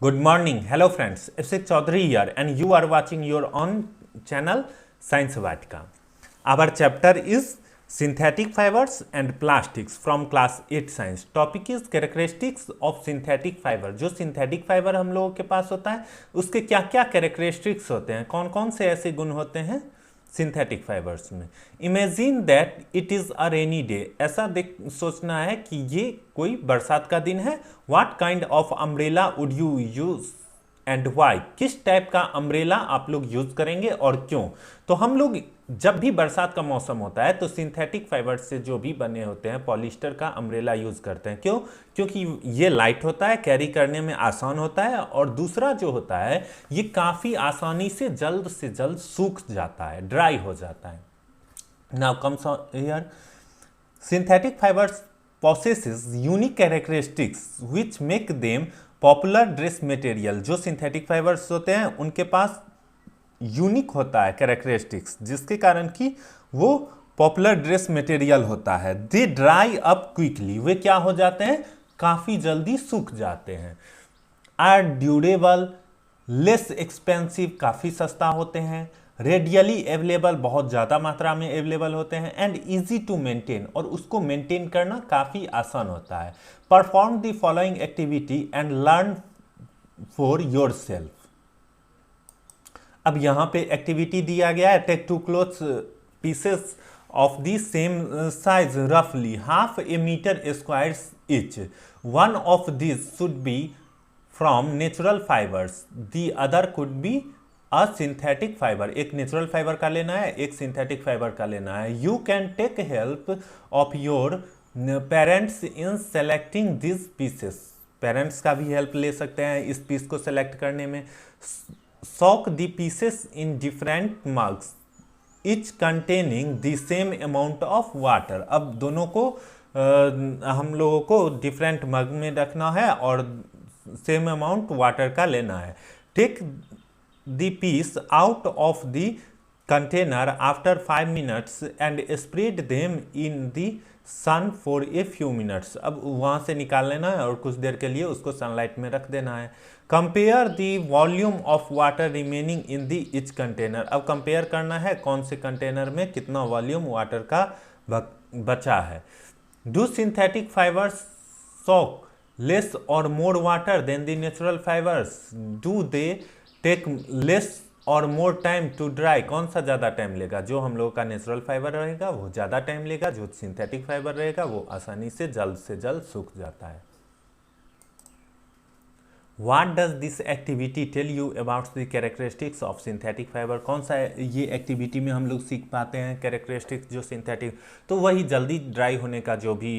Good morning. Hello friends. Abhishek Chaudhary here and you are watching your own channel Science Vatika. Our chapter is synthetic fibers and plastics from class 8 science. Topic is characteristics of synthetic fiber. जो synthetic fiber हम लोगों के पास होता है उसके क्या क्या characteristics होते हैं, कौन कौन से ऐसे गुण होते हैं सिंथेटिक फाइबर्स में। Imagine that it is a rainy day, ऐसा देख सोचना है कि ये कोई बरसात का दिन है। What kind of umbrella would you use and why, किस टाइप का अम्ब्रेला आप लोग यूज करेंगे और क्यों। तो हम लोग जब भी बरसात का मौसम होता है तो सिंथेटिक फाइबर से जो भी बने होते हैं पॉलिस्टर का अम्ब्रेला यूज करते हैं। क्यों? क्योंकि ये लाइट होता है, कैरी करने में आसान होता है, और दूसरा जो होता है ये काफ़ी आसानी से जल्द सूख जाता है, ड्राई हो जाता है। Now comes here, synthetic fibers possesses unique characteristics which make them popular dress material। जो synthetic fibers होते हैं उनके पास यूनिक होता है कैरेक्टरिस्टिक्स, जिसके कारण कि वो पॉपुलर ड्रेस मटेरियल होता है। दे ड्राई अप क्विकली, वे क्या हो जाते हैं, काफ़ी जल्दी सूख जाते हैं। आर ड्यूरेबल, लेस एक्सपेंसिव, काफ़ी सस्ता होते हैं। रेडियली अवेलेबल, बहुत ज़्यादा मात्रा में अवेलेबल होते हैं। एंड ईजी टू मेंटेन, और उसको मेंटेन करना काफ़ी आसान होता है। Perform the following activity and learn for yourself. अब यहाँ पे एक्टिविटी दिया गया है, take 2 clothes pieces of the same size, roughly half a meter squares each. One of these should be from natural fibers, the other could be a synthetic fiber। एक natural fibre का लेना है, एक synthetic fibre का लेना है। You can take help of your parents in selecting these pieces। Parents का भी हेल्प ले सकते हैं इस पीस को सेलेक्ट करने में। Soak the pieces in different mugs, each containing the same amount of water। अब दोनों को हम लोगों को डिफरेंट मग में रखना है और सेम अमाउंट वाटर का लेना है। Take the piece out of the container after 5 minutes and spread them in the sun for a few minutes. अब वहाँ से निकाल लेना है और कुछ देर के लिए उसको सनलाइट में रख देना है। Compare the volume of water remaining in the each container. अब कंपेयर करना है कौन से कंटेनर में कितना वॉल्यूम वाटर का बचा है। Do synthetic fibres soak less और more water than the natural fibres? Do they take less और मोर टाइम टू ड्राई? कौन सा ज़्यादा टाइम लेगा? जो हम लोगों का नेचुरल फाइबर रहेगा वो ज़्यादा टाइम लेगा, जो सिंथेटिक फाइबर रहेगा वो आसानी से जल्द सूख जाता है। What does this activity tell you about the characteristics of synthetic fiber? कौन सा ये एक्टिविटी में हम लोग सीख पाते हैं कैरेक्टरिस्टिक्स जो सिंथेटिक, तो वही जल्दी ड्राई होने का जो भी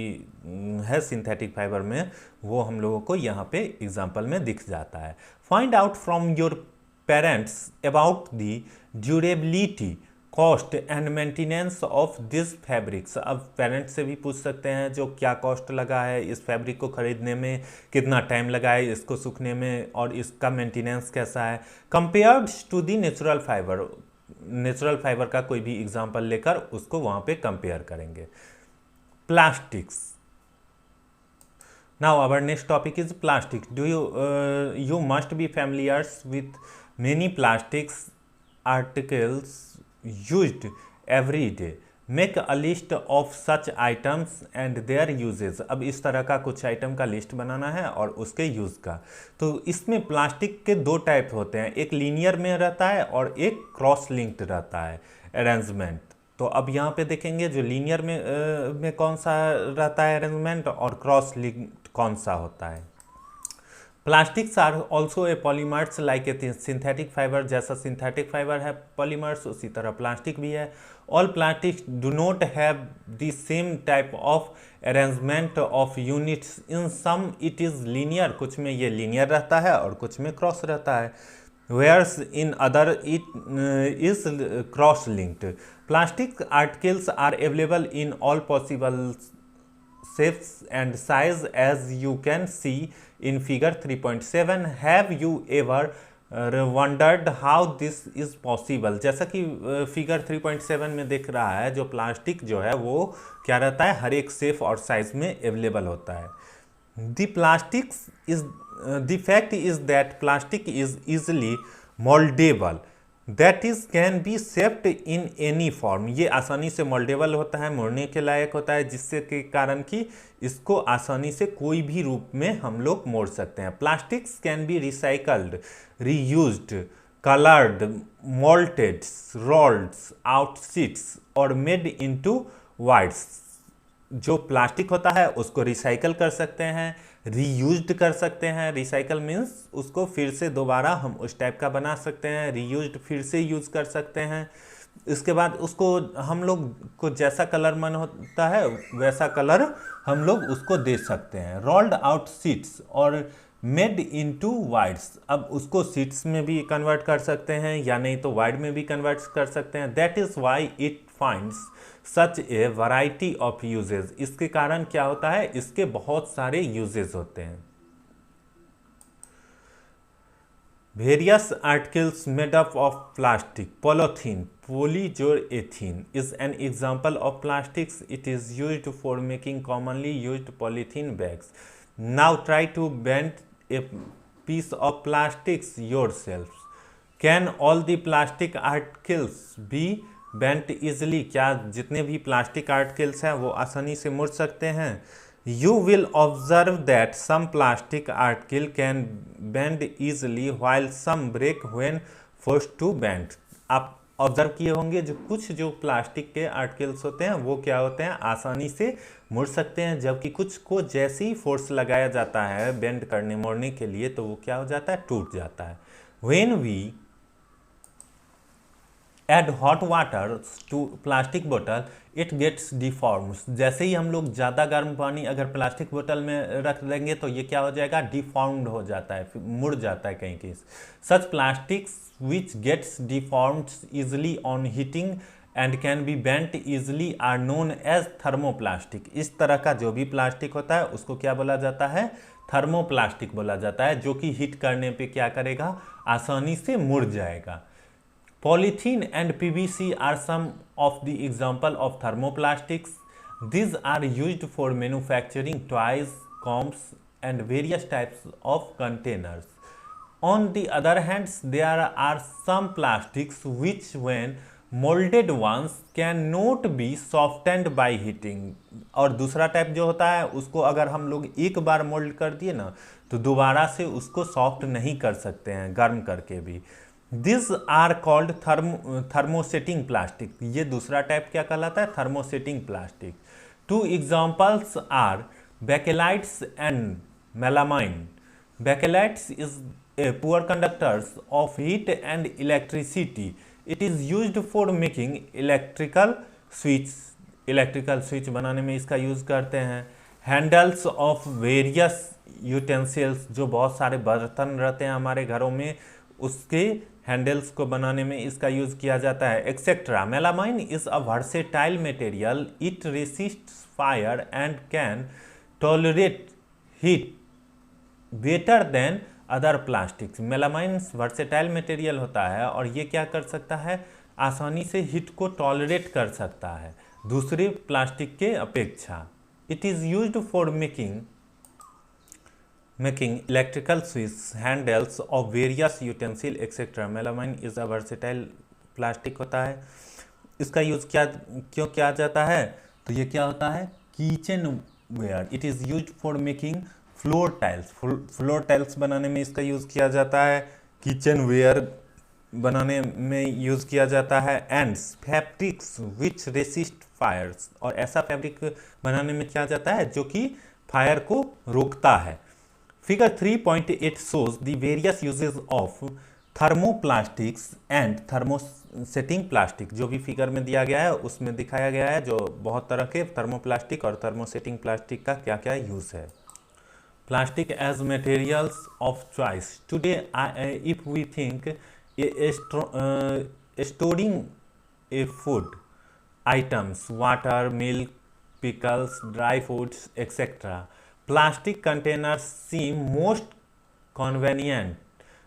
है सिंथेटिक फाइबर में वो हम लोगों को यहाँ पे एग्जाम्पल में दिख जाता है। Find out from your parents about the durability, cost and maintenance of this fabrics. अब पेरेंट्स से भी पूछ सकते हैं जो क्या कॉस्ट लगा है इस फैब्रिक को खरीदने में, कितना टाइम लगा है इसको सूखने में, और इसका मेंटेनेंस कैसा है compared to the natural fibre. Natural fibre का कोई भी एग्जांपल लेकर उसको वहाँ पे कंपेयर करेंगे। Plastics. Now our next topic is plastic. Do you must be familiars with many plastics articles used every day। Make a list of such items and their uses। अब इस तरह का कुछ आइटम का लिस्ट बनाना है और उसके यूज़ का। तो इसमें प्लास्टिक के दो टाइप होते हैं, एक लीनियर में रहता है और एक क्रॉस लिंक्ड रहता है अरेंजमेंट। तो अब यहाँ पे देखेंगे जो लीनियर में कौन सा रहता है अरेंजमेंट और क्रॉस लिंक्ड कौन सा होता है। Plastics are also a polymers like a synthetic fibre. जैसा सिंथेटिक फाइबर है पॉलीमर्स उसी तरह प्लास्टिक भी है। All plastics do not have the same type of arrangement of units. In some it is linear, कुछ में ये लीनियर रहता है और कुछ में क्रॉस रहता है। Whereas in other it is cross linked. Plastic articles are available in all possible shapes and size as you can see in figure 3.7। have you ever wondered how this is possible? जैसा कि figure 3.7 में दिख रहा है, जो plastic जो है वो क्या रहता है, हर एक शेप और साइज में अवेलेबल होता है। The plastics is the fact is that plastic is easily moldable, that is can be shaped in any form। ये आसानी से मोल्डेबल होता है, मोड़ने के लायक होता है, जिससे के कारण कि इसको आसानी से कोई भी रूप में हम लोग मोड़ सकते हैं। Plastics can be recycled, reused, coloured, molted, rolled out sheets और मेड इनटू वाइड्स। जो प्लास्टिक होता है उसको रिसाइकल कर सकते हैं, रीयूज्ड कर सकते हैं। रिसाइकल मीन्स उसको फिर से दोबारा हम उस टाइप का बना सकते हैं, रीयूज्ड फिर से यूज कर सकते हैं। इसके बाद उसको हम लोग को जैसा कलर मन होता है वैसा कलर हम लोग उसको दे सकते हैं। रोल्ड आउट शीट्स और मेड इनटू वाइड्स, अब उसको शीट्स में भी कन्वर्ट कर सकते हैं या नहीं तो वाइड में भी कन्वर्ट कर सकते हैं। That is why it finds such a variety of usages. इसके कारण क्या होता है, इसके बहुत सारे यूजेज होते हैं। Various articles made up of plastic, polythene, polyurethane is an example of plastics. It is used for making commonly used polythene bags. Now try to bend a piece of plastics yourself. Can all the plastic articles be bent easily? क्या जितने भी plastic articles हैं वो आसानी से मुड़ सकते हैं? You will observe that some plastic article can bend easily while some break when forced to bend. आप ऑब्जर्व किए होंगे जो कुछ जो प्लास्टिक के आर्टिकल्स होते हैं वो क्या होते हैं, आसानी से मुड़ सकते हैं, जबकि कुछ को जैसे ही फोर्स लगाया जाता है बेंड करने मोड़ने के लिए तो वो क्या हो जाता है, टूट जाता है। When we add hot water to plastic bottle it gets deformed। जैसे ही हम लोग ज़्यादा गर्म पानी अगर प्लास्टिक बोतल में रख देंगे तो ये क्या हो जाएगा, डिफॉर्म्ड हो जाता है, मुड़ जाता है कहीं कहीं। Such plastics which gets deformed easily on heating and can be bent easily are known as thermoplastic. इस तरह का जो भी प्लास्टिक होता है उसको क्या बोला जाता है, थर्मोप्लास्टिक बोला जाता है, जो कि हीट करने पे क्या करेगा, आसानी से मुड़ जाएगा। Polythene and PVC are some of the example of thermoplastics. These are used for manufacturing toys, combs, and various types of containers. On the other hand, there are some plastics which, when molded ones, cannot be softened by heating. और दूसरा type जो होता है उसको अगर हम लोग एक बार मोल्ड कर दिए ना तो दोबारा से उसको सॉफ्ट नहीं कर सकते हैं गर्म करके भी। This are called thermosetting plastic. ये दूसरा टाइप क्या कहलाता है, thermosetting plastic. Two examples are bakelites and melamine. Bakelites is a poor conductors of heat and electricity. It is used for making electrical switch बनाने में इसका यूज करते हैं। हैंडल्स ऑफ वेरियस यूटेंसिल्स, जो बहुत सारे बर्तन रहते हैं हमारे घरों में उसके हैंडल्स को बनाने में इसका यूज किया जाता है, etcetera. Melamine is a versatile material, it resists fire and can tolerate heat better than other plastics. Melamine versatile material होता है और ये क्या कर सकता है, आसानी से हीट को टॉलरेट कर सकता है दूसरे प्लास्टिक के अपेक्षा। It is used for making electrical switch, handles of various utensil etc. Melamine is a versatile plastic होता है। इसका यूज क्यों किया जाता है, तो ये क्या होता है, kitchen ware. It is used for making floor tiles. Floor tiles बनाने में इसका यूज किया जाता है, किचन वेयर बनाने में यूज किया जाता है। And fabrics which resist fires, और ऐसा फैब्रिक बनाने में किया जाता है जो कि फायर को रोकता है। Figure 3.8 shows the various uses of thermoplastics and thermosetting plastic। जो भी फिगर में दिया गया है उसमें दिखाया गया है जो बहुत तरह के थर्मोप्लास्टिक और थर्मोसेटिंग प्लास्टिक का क्या क्या यूज है। Plastic as materials of choice today, if we think storing a food items, water, milk, pickles, dry foods, etc. Plastic containers seem most convenient.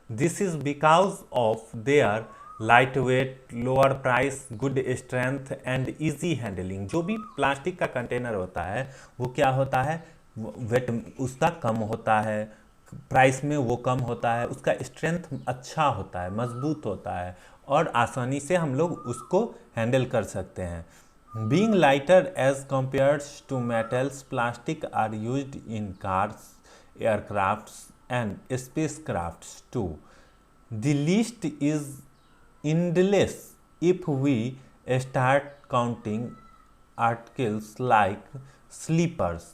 This is because of their lightweight, lower price, good strength and easy handling। जो भी plastic का container होता है वो क्या होता है, wait उसका कम होता है, प्राइस में वो कम होता है, उसका स्ट्रेंथ अच्छा होता है, मजबूत होता है और आसानी से हम लोग उसको हैंडल कर सकते हैं। Being lighter as compares to metals, plastic are used in cars, aircrafts and spacecrafts too. The list is endless if we start counting articles like sleepers,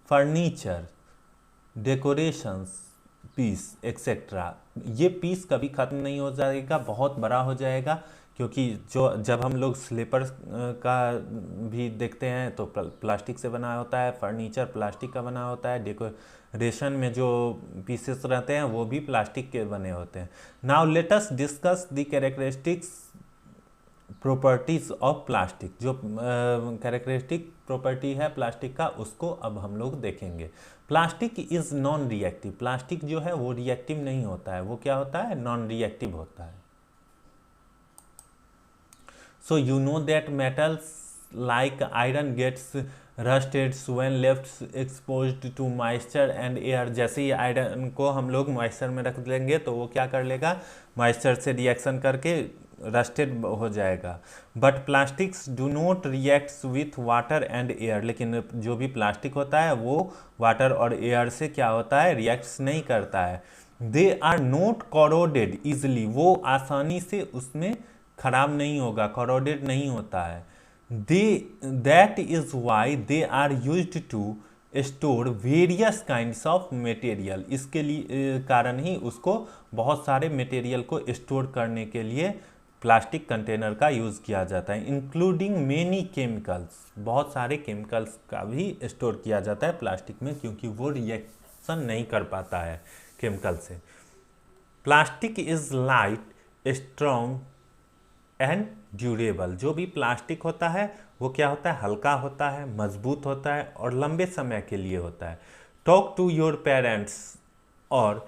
furniture, decorations, piece etcetera. ये piece कभी ख़त्म नहीं हो जाएगा, बहुत बड़ा हो जाएगा, क्योंकि जो जब हम लोग स्लीपर का भी देखते हैं तो प्लास्टिक से बना होता है, फर्नीचर प्लास्टिक का बना होता है, डेकोरेशन में जो पीसेस रहते हैं वो भी प्लास्टिक के बने होते हैं। Now let us discuss the characteristics properties of plastic. जो कैरेक्टरिस्टिक प्रॉपर्टी है प्लास्टिक का, उसको अब हम लोग देखेंगे। Plastic is non reactive. Plastic जो है वो रिएक्टिव नहीं होता है, वो क्या होता है, नॉन रिएक्टिव होता है। So you know that metals like iron gets rusted when left exposed to moisture and air. जैसे ही आयरन को हम लोग मॉइस्चर में रख देंगे तो वो क्या कर लेगा, मॉइस्चर से रिएक्शन करके रस्टेड हो जाएगा। But plastics do not reacts with water and air. लेकिन जो भी प्लास्टिक होता है वो वाटर और एयर से क्या होता है, रिएक्ट्स नहीं करता है। They are not corroded easily. वो आसानी से उसमें खराब नहीं होगा, कॉरोडेड नहीं होता है। That is why they are used to store various kinds of material. इसके लिए कारण ही उसको बहुत सारे मटेरियल को स्टोर करने के लिए प्लास्टिक कंटेनर का यूज़ किया जाता है, इंक्लूडिंग मेनी केमिकल्स। बहुत सारे केमिकल्स का भी स्टोर किया जाता है प्लास्टिक में, क्योंकि वो रिएक्शन नहीं कर पाता है केमिकल से। Plastic is light, strong and durable. जो भी प्लास्टिक होता है वो क्या होता है, हल्का होता है, मजबूत होता है और लंबे समय के लिए होता है। टॉक टू योर पेरेंट्स और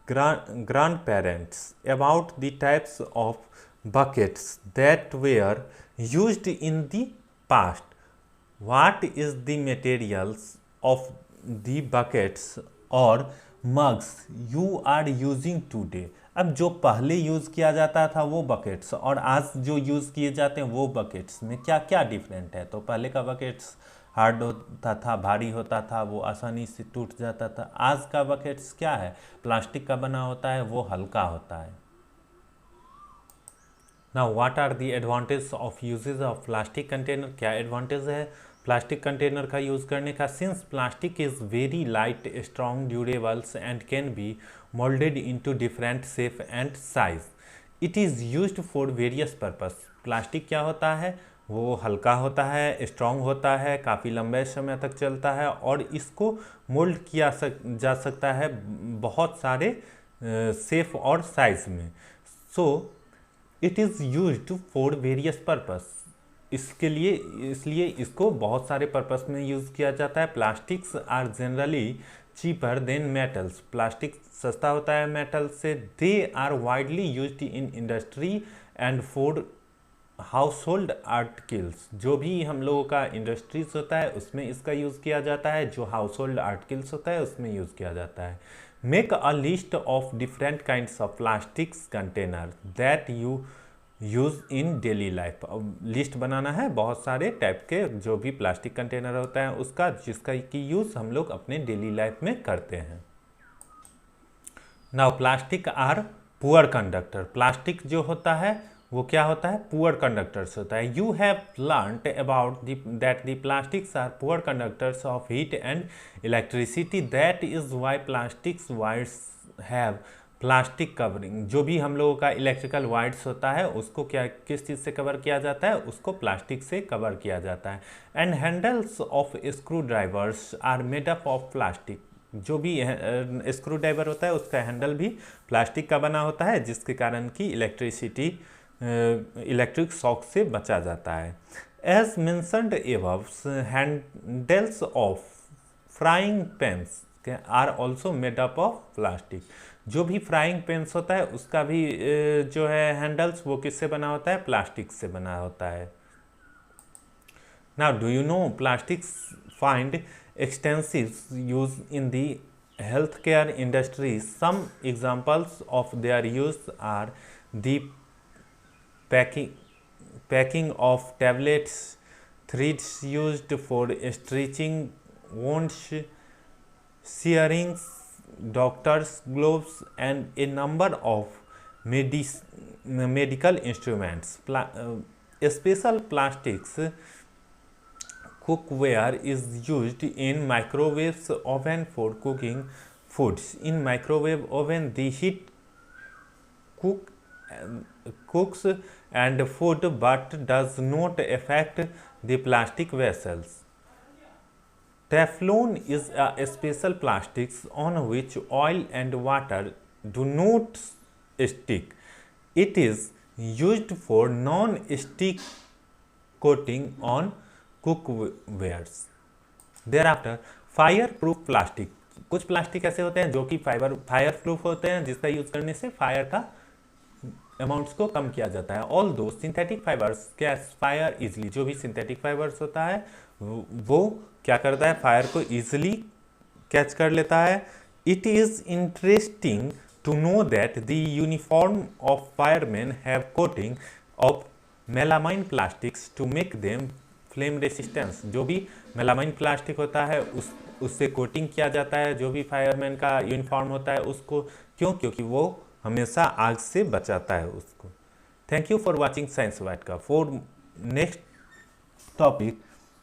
grandparents about the types of buckets that were used in the past. What is the materials of the buckets or mugs you are using today? अब जो पहले यूज़ किया जाता था वो बकेट्स और आज जो यूज़ किए जाते हैं वो बकेट्स में क्या क्या डिफरेंट है। तो पहले का बकेट्स हार्ड होता था, भारी होता था, वो आसानी से टूट जाता था। आज का बकेट्स क्या है, प्लास्टिक का बना होता है, वो हल्का होता है। Now what are the advantage of usages of plastic container. क्या एडवांटेज है प्लास्टिक कंटेनर का यूज़ करने का। Since plastic is very light, strong, durables and can be moulded into different shape and size, it is used for various purpose. Plastic क्या होता है, वो हल्का होता है, स्ट्रॉन्ग होता है, काफ़ी लंबे समय तक चलता है और इसको मोल्ड किया जा सकता है बहुत सारे शेप और साइज में। So it is used for various purpose. इसलिए इसको बहुत सारे पर्पस में यूज़ किया जाता है। Plastics are generally cheaper than metals. Plastic सस्ता होता है मेटल से। They are widely used in industry and for household articles. जो भी हम लोगों का इंडस्ट्रीज होता है उसमें इसका यूज़ किया जाता है, जो हाउस होल्ड आर्टिकल्स होता है उसमें यूज़ किया जाता है। Make a list of different kinds of plastics container that you use in daily life. अब लिस्ट बनाना है बहुत सारे टाइप के जो भी प्लास्टिक कंटेनर होता है उसका, जिसका की यूज़ हम लोग अपने डेली लाइफ में करते हैं। Now plastic are poor conductor. Plastic जो होता है वो क्या होता है, पुअर कंडक्टर्स होता है। You have learned about that the plastics are poor conductors of heat and electricity, that is why plastics wires have plastic covering. जो भी हम लोगों का इलेक्ट्रिकल वायर्स होता है उसको क्या किस चीज़ से कवर किया जाता है, उसको प्लास्टिक से कवर किया जाता है। And handles of screwdrivers are made up of plastic. जो भी स्क्रू ड्राइवर होता है उसका हैंडल भी प्लास्टिक का बना होता है, जिसके कारण कि इलेक्ट्रिक शॉक से बचा जाता है। As mentioned above, handles of frying pans are also made up of plastic. जो भी फ्राइंग पैन्स होता है उसका भी जो है हैंडल्स वो किससे बना होता है, प्लास्टिक से बना होता है। Now do you know plastics find extensive use in the healthcare industry. Some examples of their use are the packing, packing of tablets, threads used for stretching wounds, syringes, doctors' gloves, and a number of medical instruments. Special plastics cookware is used in microwave oven for cooking foods. In microwave oven, the heat cook cooks and food but does not affect the plastic vessels. Teflon is a special plastics on which oil and water do not stick. It is used for non-stick coating on cookwares. Thereafter, fire proof plastic. कुछ plastic ऐसे होते हैं जो कि fire proof होते हैं, जिसका use करने से फायर का अमाउंट्स को कम किया जाता है. ऑल दो synthetic fibres catch fire easily. जो भी सिंथेटिक फाइबर्स होता है वो क्या करता है, फायर को इजिली कैच कर लेता है. It is interesting to know that the uniform of fireman have coating of melamine plastics to make them flame resistance. जो भी मेलामाइन प्लास्टिक होता है उससे कोटिंग किया जाता है जो भी फायरमैन का यूनिफॉर्म होता है उसको. क्यों? क्योंकि वो हमेशा आग से बचाता है उसको. Thank you for watching science वाइटका. For next topic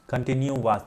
continue watch